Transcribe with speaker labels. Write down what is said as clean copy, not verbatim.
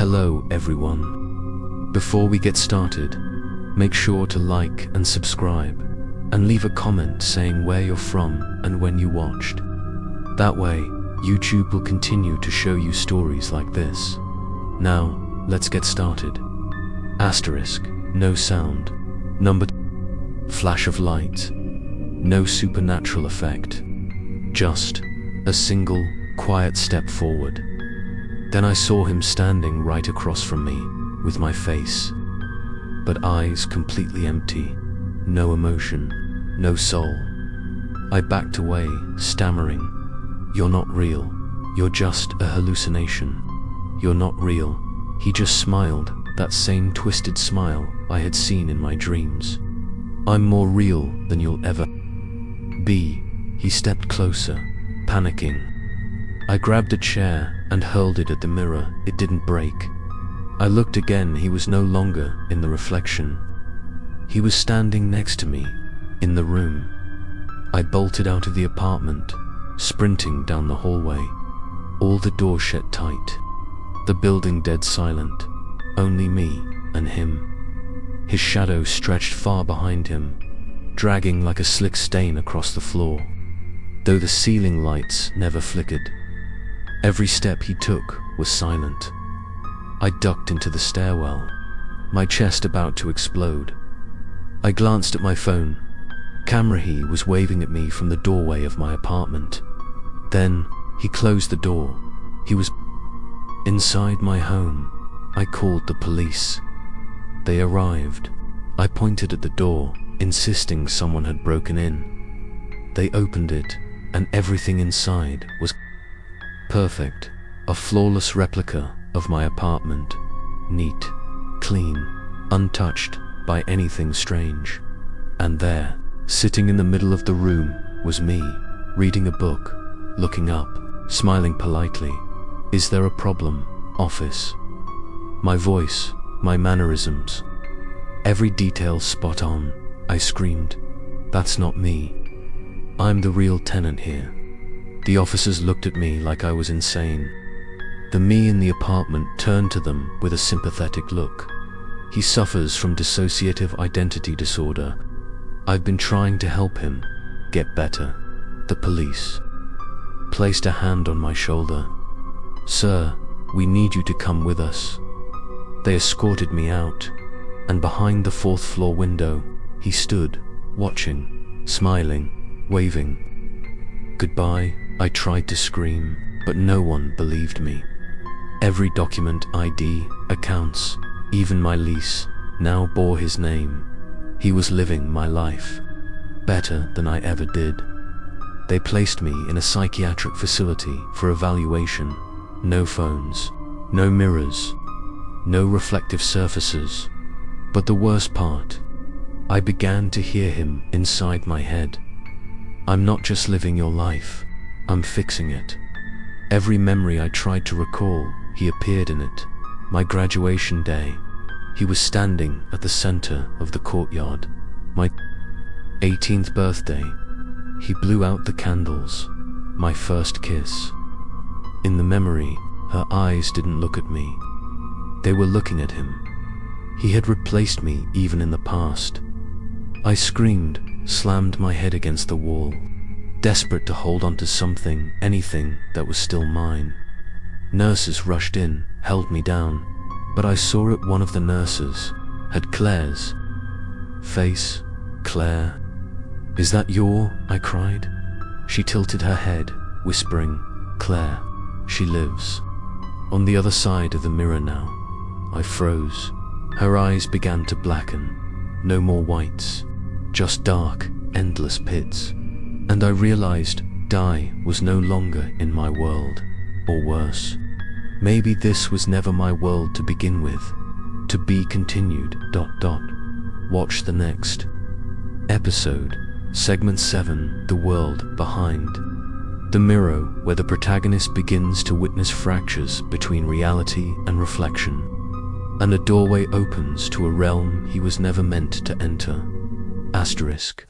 Speaker 1: Hello everyone. Before we get started, make sure to like and subscribe, and leave a comment saying where you're from and when you watched. That way, YouTube will continue to show you stories like this. Now, let's get started. Asterisk, no sound. Number 2, flash of light. No supernatural effect. Just a single, quiet step forward. Then I saw him standing right across from me, with my face, but eyes completely empty, no emotion, no soul. I backed away, stammering, "You're not real. You're just a hallucination. You're not real." He just smiled, that same twisted smile I had seen in my dreams. "I'm more real than you'll ever be." He stepped closer, panicking. I grabbed a chair and hurled it at the mirror. It didn't break. I looked again. He was no longer in the reflection. He was standing next to me, in the room. I bolted out of the apartment, sprinting down the hallway. All the doors shut tight. The building dead silent. Only me and him. His shadow stretched far behind him, dragging like a slick stain across the floor, though the ceiling lights never flickered. Every step he took was silent. I ducked into the stairwell, my chest about to explode. I glanced at my phone. He was waving at me from the doorway of my apartment. Then, he closed the door. He was inside my home. I called the police. They arrived. I pointed at the door, insisting someone had broken in. They opened it, and everything inside was perfect, a flawless replica of my apartment, neat, clean, untouched by anything strange. And there, sitting in the middle of the room, was me, reading a book, looking up, smiling politely. "Is there a problem, office?" My voice, my mannerisms, every detail spot on. I screamed, "That's not me. I'm the real tenant here." The officers looked at me like I was insane. The me in the apartment turned to them with a sympathetic look. "He suffers from dissociative identity disorder. I've been trying to help him get better." The police placed a hand on my shoulder. "Sir, we need you to come with us." They escorted me out, and behind the 4th floor window, he stood, watching, smiling, waving. "Goodbye," I tried to scream, but no one believed me. Every document, ID, accounts, even my lease, now bore his name. He was living my life, better than I ever did. They placed me in a psychiatric facility for evaluation. No phones, no mirrors, no reflective surfaces. But the worst part, I began to hear him inside my head. "I'm not just living your life, I'm fixing it." Every memory I tried to recall, he appeared in it. My graduation day, he was standing at the center of the courtyard. My 18th birthday, he blew out the candles. My first kiss. In the memory, her eyes didn't look at me. They were looking at him. He had replaced me even in the past. I screamed, slammed my head against the wall, desperate to hold on to something, anything that was still mine. Nurses rushed in, held me down, but I saw at one of the nurses had Claire's face. "Claire, is that your?" I cried. She tilted her head, whispering, "Claire, she lives on the other side of the mirror now." I froze. Her eyes began to blacken. No more whites, just dark, endless pits. And I realized Di was no longer in my world. Or worse, maybe this was never my world to begin with. To be continued. Watch the next episode, segment 7, The World Behind. The mirror, where the protagonist begins to witness fractures between reality and reflection, and a doorway opens to a realm he was never meant to enter. Asterisk.